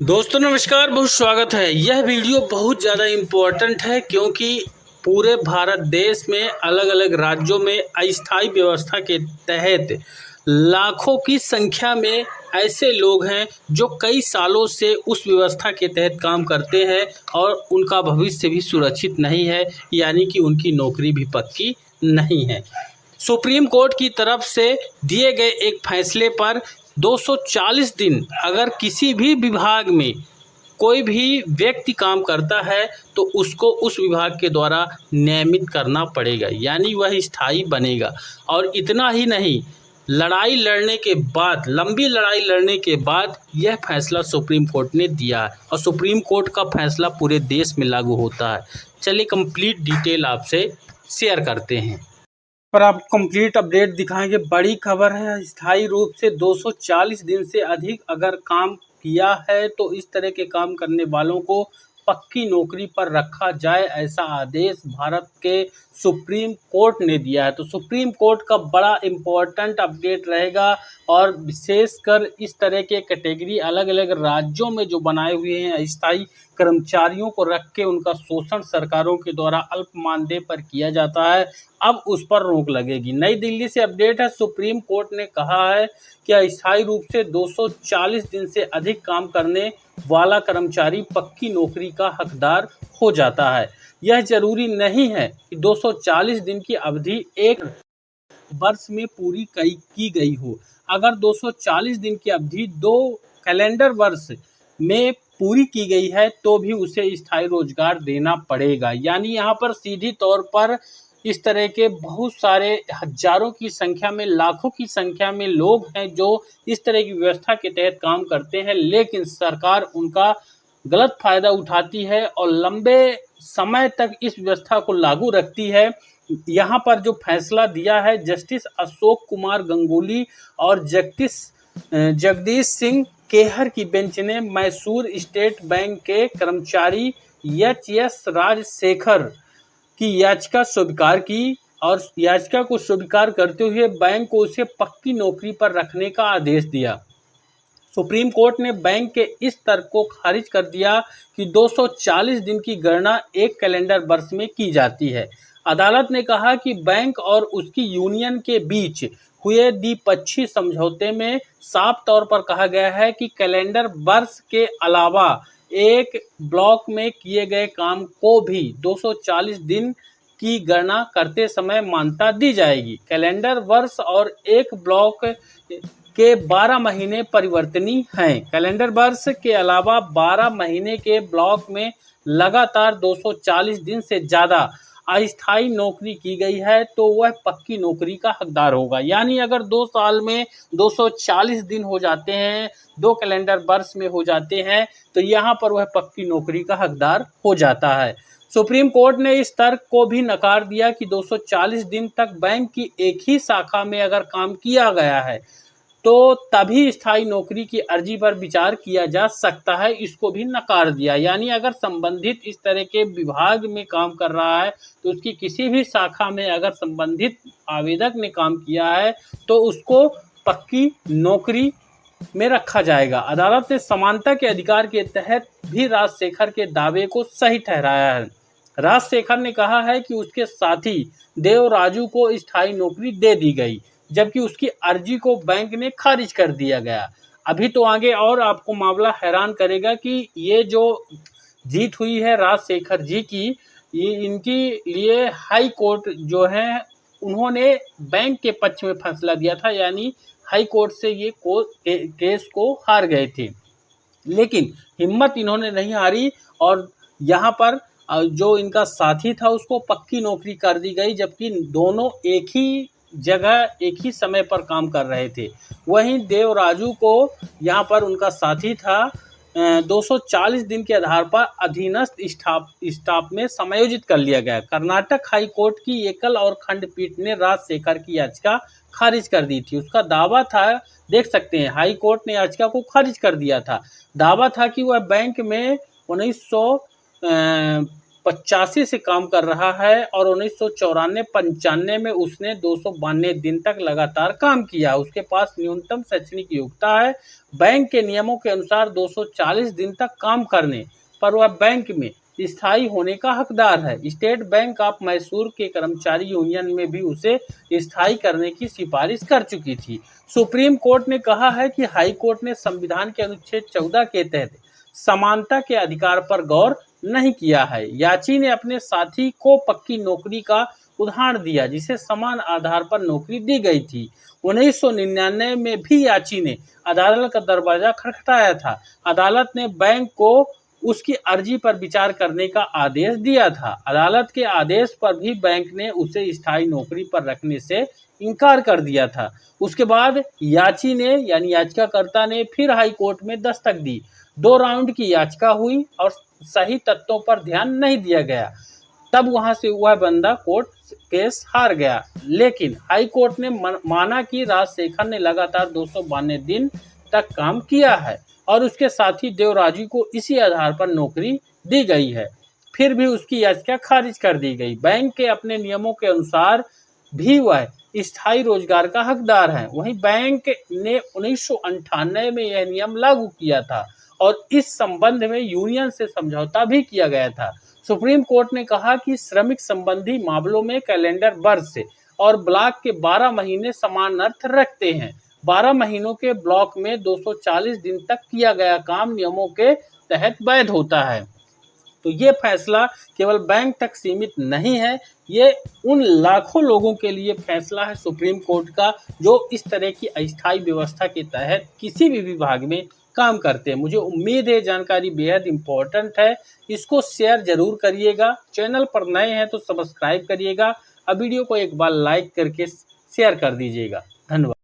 दोस्तों नमस्कार, बहुत स्वागत है। यह वीडियो बहुत ज़्यादा इम्पोर्टेंट है क्योंकि पूरे भारत देश में अलग अलग राज्यों में अस्थायी व्यवस्था के तहत लाखों की संख्या में ऐसे लोग हैं जो कई सालों से उस व्यवस्था के तहत काम करते हैं और उनका भविष्य भी सुरक्षित नहीं है, यानी कि उनकी नौकरी भी पक्की नहीं है। सुप्रीम कोर्ट की तरफ से दिए गए एक फैसले पर 240 दिन अगर किसी भी विभाग में कोई भी व्यक्ति काम करता है तो उसको उस विभाग के द्वारा नियमित करना पड़ेगा, यानी वह स्थायी बनेगा। और इतना ही नहीं, लड़ाई लड़ने के बाद, लंबी लड़ाई लड़ने के बाद यह फैसला सुप्रीम कोर्ट ने दिया है और सुप्रीम कोर्ट का फैसला पूरे देश में लागू होता है। चलिए कंप्लीट डिटेल आपसे शेयर करते हैं पर आपको कंप्लीट अपडेट दिखाएंगे। बड़ी खबर है, स्थायी रूप से 240 दिन से अधिक अगर काम किया है तो इस तरह के काम करने वालों को पक्की नौकरी पर रखा जाए, ऐसा आदेश भारत के सुप्रीम कोर्ट ने दिया है। तो सुप्रीम कोर्ट का बड़ा इम्पोर्टेंट अपडेट रहेगा और विशेषकर इस तरह के कैटेगरी अलग अलग राज्यों में जो बनाए हुए हैं अस्थायी कर्मचारियों को रख के उनका शोषण सरकारों के द्वारा अल्प मानदेय पर किया जाता है, अब उस पर रोक लगेगी। नई दिल्ली से अपडेट है, सुप्रीम कोर्ट ने कहा है कि अस्थायी रूप से 240 दिन से अधिक काम करने वाला कर्मचारी पक्की नौकरी का हकदार हो जाता है। यह जरूरी नहीं है कि 240 दिन की अवधि एक वर्ष में पूरी की गई हो। अगर 240 दिन की अवधि 2 कैलेंडर वर्ष में पूरी की गई है तो भी उसे स्थायी रोजगार देना पड़ेगा। यानी यहाँ पर सीधी तौर पर इस तरह के बहुत सारे हजारों की संख्या में, लाखों की संख्या में लोग हैं जो इस तरह की व्यवस्था के तहत काम करते हैं, लेकिन सरकार उनका गलत फायदा उठाती है और लंबे समय तक इस व्यवस्था को लागू रखती है। यहाँ पर जो फैसला दिया है जस्टिस अशोक कुमार गंगुली और जगदीश सिंह केहर की बेंच ने मैसूर स्टेट बैंक के कर्मचारी एच.एस. राजशेखर की याचिका स्वीकार की और याचिका को स्वीकार करते हुए बैंक को उसे पक्की नौकरी पर रखने का आदेश दिया। सुप्रीम कोर्ट ने बैंक के इस तर्क को खारिज कर दिया कि 240 दिन की गणना एक कैलेंडर वर्ष में की जाती है। अदालत ने कहा कि बैंक और उसकी यूनियन के बीच हुए द्विपक्षीय समझौते में साफ तौर पर कहा गया है कि कैलेंडर वर्ष के अलावा एक ब्लॉक में किए गए काम को भी 240 दिन की गणना करते समय मान्यता दी जाएगी। कैलेंडर वर्ष और एक ब्लॉक के 12 महीने परिवर्तनीय हैं। कैलेंडर वर्ष के अलावा 12 महीने के ब्लॉक में लगातार 240 दिन से ज़्यादा अस्थायी नौकरी की गई है तो वह पक्की नौकरी का हकदार होगा। यानी अगर 2 साल में 240 दिन हो जाते हैं, 2 कैलेंडर वर्ष में हो जाते हैं, तो यहाँ पर वह पक्की नौकरी का हकदार हो जाता है। सुप्रीम कोर्ट ने इस तर्क को भी नकार दिया कि 240 दिन तक बैंक की एक ही शाखा में अगर काम किया गया है तो तभी स्थायी नौकरी की अर्जी पर विचार किया जा सकता है, इसको भी नकार दिया। यानी अगर संबंधित इस तरह के विभाग में काम कर रहा है तो उसकी किसी भी शाखा में अगर संबंधित आवेदक ने काम किया है तो उसको पक्की नौकरी में रखा जाएगा। अदालत ने समानता के अधिकार के तहत भी राजशेखर के दावे को सही ठहराया है। राजशेखर ने कहा है कि उसके साथी देवराजू को स्थायी नौकरी दे दी गई जबकि उसकी अर्जी को बैंक ने खारिज कर दिया गया। अभी तो आगे और आपको मामला हैरान करेगा कि ये जो जीत हुई है राजशेखर जी की, ये इनके लिए हाई कोर्ट जो है उन्होंने बैंक के पक्ष में फैसला दिया था, यानी हाई कोर्ट से ये केस को हार गए थे, लेकिन हिम्मत इन्होंने नहीं हारी और यहाँ पर जो इनका साथी था उसको पक्की नौकरी कर दी गई, जबकि दोनों एक ही जगह एक ही समय पर काम कर रहे थे। वहीं देवराजू को यहाँ पर उनका साथी था 240 दिन के आधार पर अधीनस्थ स्टाफ में समायोजित कर लिया गया। कर्नाटक हाई कोर्ट की एकल और खंडपीठ ने राजशेखर की याचिका खारिज कर दी थी। उसका दावा था, देख सकते हैं, हाई कोर्ट ने याचिका को खारिज कर दिया था। दावा था कि वह बैंक में 1985 से काम कर रहा है और 1994-95 में उसने 292 दिन तक लगातार काम किया। उसके पास न्यूनतम शैक्षणिक योग्यता है। बैंक के नियमों के अनुसार 240 दिन तक काम करने पर वह बैंक में स्थायी होने का हकदार है। स्टेट बैंक ऑफ मैसूर के कर्मचारी यूनियन में भी उसे स्थायी करने की सिफारिश कर चुकी थी। सुप्रीम कोर्ट ने कहा है कि हाई कोर्ट ने संविधान के अनुच्छेद 14 के तहत समानता के अधिकार पर गौर नहीं किया है। याची ने अपने साथी को पक्की नौकरी का उदाहरण दिया जिसे समान आधार पर नौकरी दी गई थी। 1999 में भी याची ने अदालत का दरवाजा खटखटाया था। अदालत ने बैंक को उसकी अर्जी पर विचार करने का आदेश दिया था। अदालत के आदेश पर भी बैंक ने उसे स्थायी नौकरी पर रखने से इनकार कर दिया था। उसके बाद याची ने यानी याचिकाकर्ता ने फिर हाई कोर्ट में दस्तक दी। 2 राउंड की याचिका हुई और सही तथ्यों पर ध्यान नहीं दिया गया। तब वहां से वह बंदा कोर्ट केस हार गया। लेकिन हाई कोर्ट ने माना कि राजशेखर ने लगातार 292 दिन तक काम किया है और उसके साथी देवराजू को इसी आधार पर नौकरी दी गई है। फिर भी उसकी याचिका खारिज कर दी गई। बैंक के अपने नियमों के अनुसार भी वह स्थायी रोजगार का हकदार है। वहीं बैंक ने 1998 में यह नियम लागू किया था और इस संबंध में यूनियन से समझौता भी किया गया था। सुप्रीम कोर्ट ने कहा कि श्रमिक संबंधी मामलों में कैलेंडर वर्ष और ब्लॉक के 12 महीने समान अर्थ रखते हैं। 12 महीनों के ब्लॉक में 240 दिन तक किया गया काम नियमों के तहत वैध होता है। तो ये फैसला केवल बैंक तक सीमित नहीं है, ये उन लाखों लोगों के लिए फैसला है सुप्रीम कोर्ट का जो इस तरह की अस्थायी व्यवस्था के तहत किसी भी विभाग में काम करते हैं। मुझे उम्मीद है जानकारी बेहद इम्पोर्टेंट है। इसको शेयर जरूर करिएगा। चैनल पर नए हैं तो सब्सक्राइब करिएगा। अब वीडियो को एक बार लाइक करके शेयर कर दीजिएगा। धन्यवाद।